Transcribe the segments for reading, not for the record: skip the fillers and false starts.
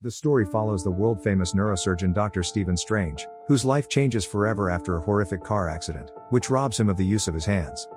The story follows the world-famous neurosurgeon Dr. Stephen Strange, whose life changes forever after a horrific car accident, which robs him of the use of his hands.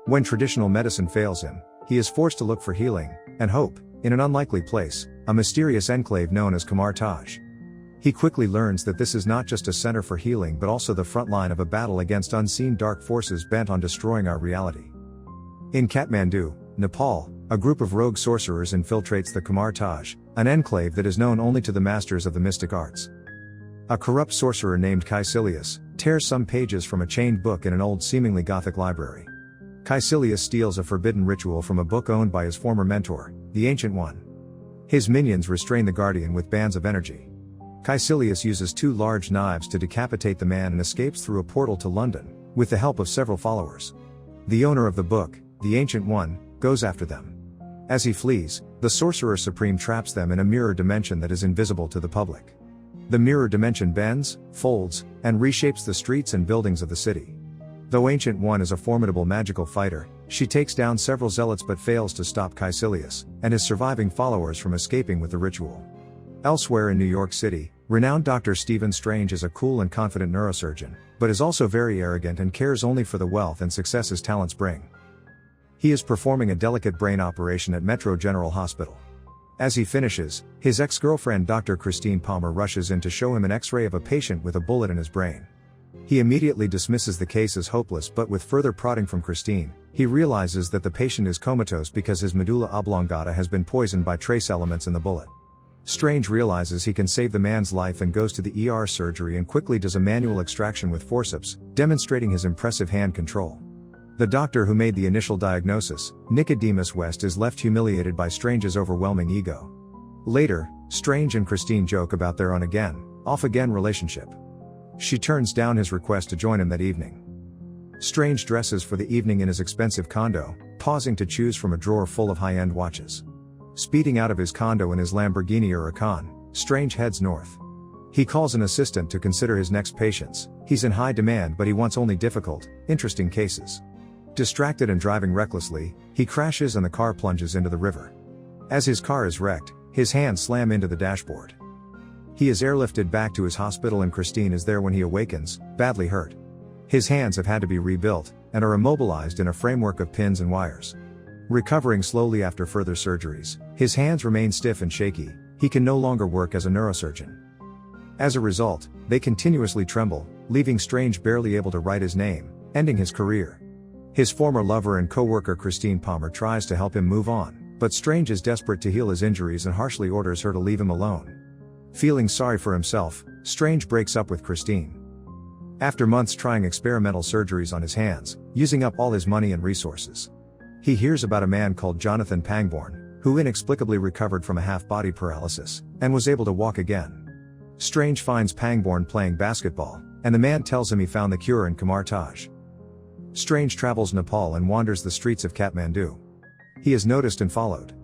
When traditional medicine fails him, he is forced to look for healing and hope in an unlikely place, a mysterious enclave known as Kamar Taj. He quickly learns that this is not just a center for healing but also the front line of a battle against unseen dark forces bent on destroying our reality. In Kathmandu, Nepal, a group of rogue sorcerers infiltrates the Kamar Taj, an enclave that is known only to the masters of the mystic arts. A corrupt sorcerer named Caecilius tears some pages from a chained book in an old seemingly Gothic library. Caecilius steals a forbidden ritual from a book owned by his former mentor, the Ancient One. His minions restrain the guardian with bands of energy. Caecilius uses two large knives to decapitate the man and escapes through a portal to London, with the help of several followers. The owner of the book, the Ancient One, goes after them. As he flees, the Sorcerer Supreme traps them in a mirror dimension that is invisible to the public. The mirror dimension bends, folds, and reshapes the streets and buildings of the city. Though Ancient One is a formidable magical fighter, she takes down several zealots but fails to stop Caecilius and his surviving followers from escaping with the ritual. Elsewhere in New York City, renowned Dr. Stephen Strange is a cool and confident neurosurgeon, but is also very arrogant and cares only for the wealth and success his talents bring. He is performing a delicate brain operation at Metro General Hospital. As he finishes, his ex-girlfriend Dr. Christine Palmer rushes in to show him an X-ray of a patient with a bullet in his brain. He immediately dismisses the case as hopeless, but with further prodding from Christine, he realizes that the patient is comatose because his medulla oblongata has been poisoned by trace elements in the bullet. Strange realizes he can save the man's life and goes to the ER surgery and quickly does a manual extraction with forceps, demonstrating his impressive hand control. The doctor who made the initial diagnosis, Nicodemus West, is left humiliated by Strange's overwhelming ego. Later, Strange and Christine joke about their on-again, off-again relationship. She turns down his request to join him that evening. Strange dresses for the evening in his expensive condo, pausing to choose from a drawer full of high-end watches. Speeding out of his condo in his Lamborghini Huracan, Strange heads north. He calls an assistant to consider his next patients. He's in high demand, but he wants only difficult, interesting cases. Distracted and driving recklessly, he crashes and the car plunges into the river. As his car is wrecked, his hands slam into the dashboard. He is airlifted back to his hospital and Christine is there when he awakens, badly hurt. His hands have had to be rebuilt, and are immobilized in a framework of pins and wires. Recovering slowly after further surgeries, his hands remain stiff and shaky. He can no longer work as a neurosurgeon. As a result, they continuously tremble, leaving Strange barely able to write his name, ending his career. His former lover and co-worker Christine Palmer tries to help him move on, but Strange is desperate to heal his injuries and harshly orders her to leave him alone. Feeling sorry for himself, Strange breaks up with Christine. After months trying experimental surgeries on his hands, using up all his money and resources, he hears about a man called Jonathan Pangborn, who inexplicably recovered from a half-body paralysis, and was able to walk again. Strange finds Pangborn playing basketball, and the man tells him he found the cure in Kamar Taj. Strange travels Nepal and wanders the streets of Kathmandu. He is noticed and followed.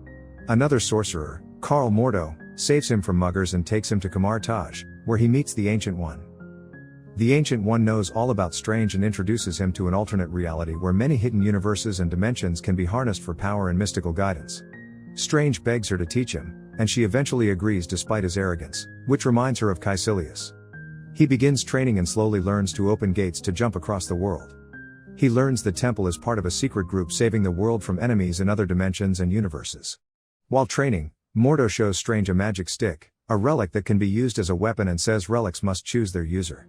Another sorcerer, Karl Mordo, saves him from muggers and takes him to Kamar Taj, where he meets the Ancient One. The Ancient One knows all about Strange and introduces him to an alternate reality where many hidden universes and dimensions can be harnessed for power and mystical guidance. Strange begs her to teach him, and she eventually agrees despite his arrogance, which reminds her of Caecilius. He begins training and slowly learns to open gates to jump across the world. He learns the temple is part of a secret group saving the world from enemies in other dimensions and universes. While training, Mordo shows Strange a magic stick, a relic that can be used as a weapon, and says relics must choose their user.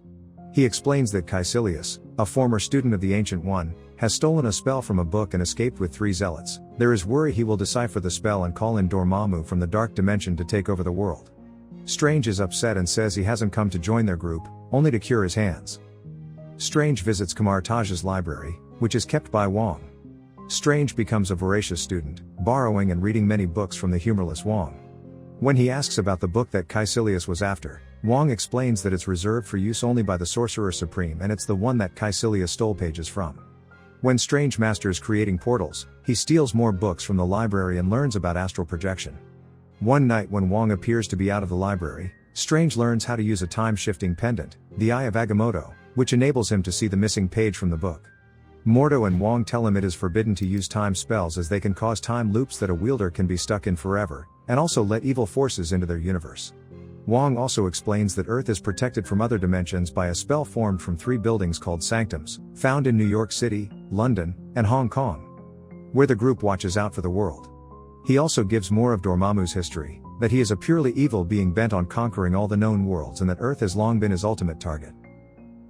He explains that Caecilius, a former student of the Ancient One, has stolen a spell from a book and escaped with 3 zealots. There is worry he will decipher the spell and call in Dormammu from the dark dimension to take over the world. Strange is upset and says he hasn't come to join their group, only to cure his hands. Strange visits Kamar Taj's library, which is kept by Wong. Strange becomes a voracious student, borrowing and reading many books from the humorless Wong. When he asks about the book that Caecilius was after, Wong explains that it's reserved for use only by the Sorcerer Supreme and it's the one that Caecilius stole pages from. When Strange masters creating portals, he steals more books from the library and learns about astral projection. One night when Wong appears to be out of the library, Strange learns how to use a time-shifting pendant, the Eye of Agamotto, which enables him to see the missing page from the book. Mordo and Wong tell him it is forbidden to use time spells as they can cause time loops that a wielder can be stuck in forever, and also let evil forces into their universe. Wong also explains that Earth is protected from other dimensions by a spell formed from 3 buildings called sanctums, found in New York City, London, and Hong Kong, where the group watches out for the world. He also gives more of Dormammu's history, that he is a purely evil being bent on conquering all the known worlds and that Earth has long been his ultimate target.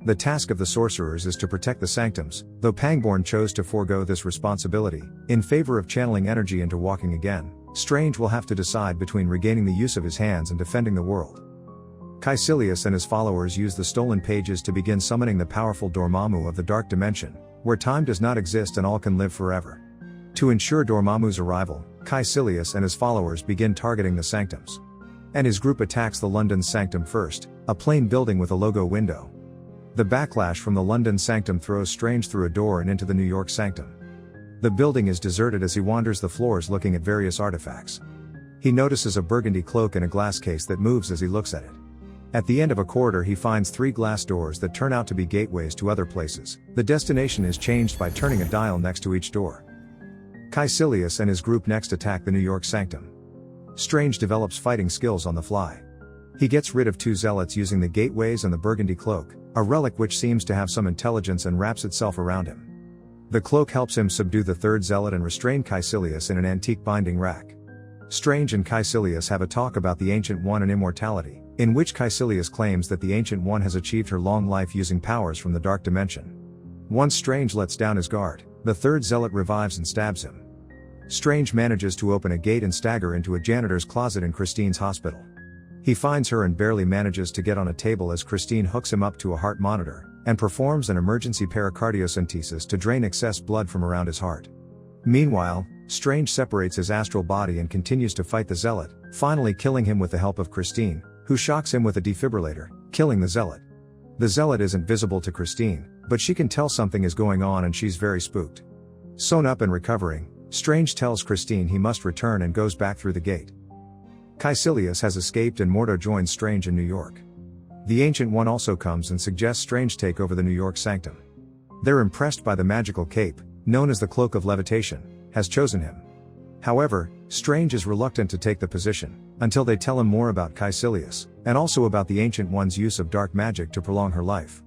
The task of the sorcerers is to protect the sanctums, though Pangborn chose to forego this responsibility, in favor of channeling energy into walking again. Strange will have to decide between regaining the use of his hands and defending the world. Caecilius and his followers use the stolen pages to begin summoning the powerful Dormammu of the Dark Dimension, where time does not exist and all can live forever. To ensure Dormammu's arrival, Caecilius and his followers begin targeting the sanctums. And his group attacks the London sanctum first, a plain building with a logo window. The backlash from the London sanctum throws Strange through a door and into the New York sanctum. The building is deserted as he wanders the floors looking at various artifacts. He notices a burgundy cloak in a glass case that moves as he looks at it. At the end of a corridor he finds 3 glass doors that turn out to be gateways to other places. The destination is changed by turning a dial next to each door. Caecilius and his group next attack the New York sanctum. Strange develops fighting skills on the fly. He gets rid of 2 zealots using the gateways and the burgundy cloak, a relic which seems to have some intelligence and wraps itself around him. The cloak helps him subdue the 3rd zealot and restrain Caecilius in an antique binding rack. Strange and Caecilius have a talk about the Ancient One and immortality, in which Caecilius claims that the Ancient One has achieved her long life using powers from the Dark Dimension. Once Strange lets down his guard, the 3rd zealot revives and stabs him. Strange manages to open a gate and stagger into a janitor's closet in Christine's hospital. He finds her and barely manages to get on a table as Christine hooks him up to a heart monitor, and performs an emergency pericardiocentesis to drain excess blood from around his heart. Meanwhile, Strange separates his astral body and continues to fight the zealot, finally killing him with the help of Christine, who shocks him with a defibrillator, killing the zealot. The zealot isn't visible to Christine, but she can tell something is going on and she's very spooked. Sewn up and recovering, Strange tells Christine he must return and goes back through the gate. Caecilius has escaped and Mordo joins Strange in New York. The Ancient One also comes and suggests Strange take over the New York sanctum. They're impressed by the magical cape, known as the Cloak of Levitation, has chosen him. However, Strange is reluctant to take the position, until they tell him more about Caecilius, and also about the Ancient One's use of dark magic to prolong her life.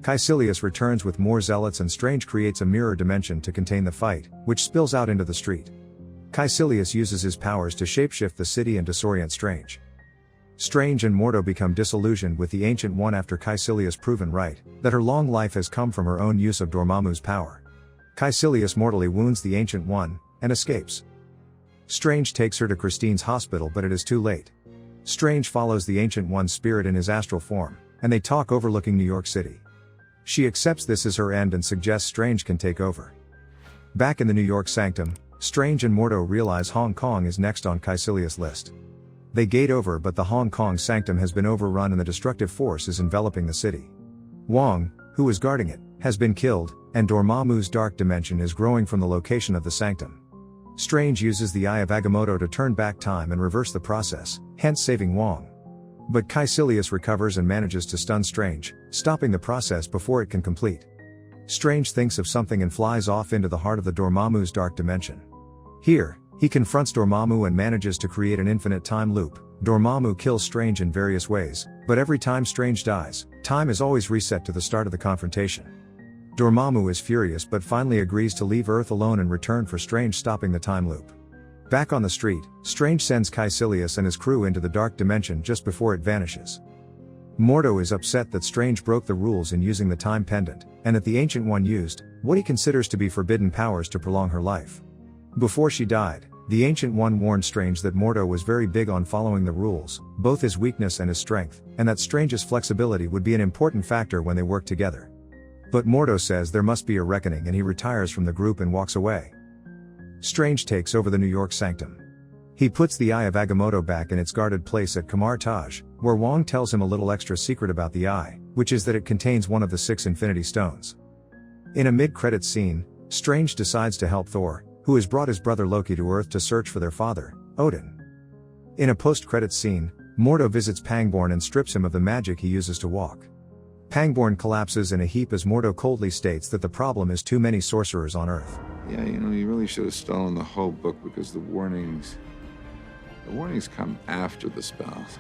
Caecilius returns with more zealots and Strange creates a mirror dimension to contain the fight, which spills out into the street. Caecilius uses his powers to shapeshift the city and disorient Strange. Strange and Mordo become disillusioned with the Ancient One after Caecilius proven right, that her long life has come from her own use of Dormammu's power. Caecilius mortally wounds the Ancient One, and escapes. Strange takes her to Christine's hospital but it is too late. Strange follows the Ancient One's spirit in his astral form, and they talk overlooking New York City. She accepts this as her end and suggests Strange can take over. Back in the New York sanctum, Strange and Mordo realize Hong Kong is next on Caecilius' list. They gate over but the Hong Kong sanctum has been overrun and the destructive force is enveloping the city. Wong, who is guarding it, has been killed, and Dormammu's dark dimension is growing from the location of the sanctum. Strange uses the Eye of Agamotto to turn back time and reverse the process, hence saving Wong. But Caecilius recovers and manages to stun Strange, stopping the process before it can complete. Strange thinks of something and flies off into the heart of the Dormammu's dark dimension. Here, he confronts Dormammu and manages to create an infinite time loop. Dormammu kills Strange in various ways, but every time Strange dies, time is always reset to the start of the confrontation. Dormammu is furious but finally agrees to leave Earth alone in return for Strange stopping the time loop. Back on the street, Strange sends Caecilius and his crew into the dark dimension just before it vanishes. Mordo is upset that Strange broke the rules in using the time pendant, and that the Ancient One used what he considers to be forbidden powers to prolong her life. Before she died, the Ancient One warned Strange that Mordo was very big on following the rules, both his weakness and his strength, and that Strange's flexibility would be an important factor when they worked together. But Mordo says there must be a reckoning and he retires from the group and walks away. Strange takes over the New York sanctum. He puts the Eye of Agamotto back in its guarded place at Kamar Taj, where Wong tells him a little extra secret about the eye, which is that it contains one of the 6 Infinity Stones. In a mid-credits scene, Strange decides to help Thor, who has brought his brother Loki to Earth to search for their father, Odin. In a post-credits scene, Mordo visits Pangborn and strips him of the magic he uses to walk. Pangborn collapses in a heap as Mordo coldly states that the problem is too many sorcerers on Earth. Yeah, you really should have stolen the whole book because the warnings come after the spells.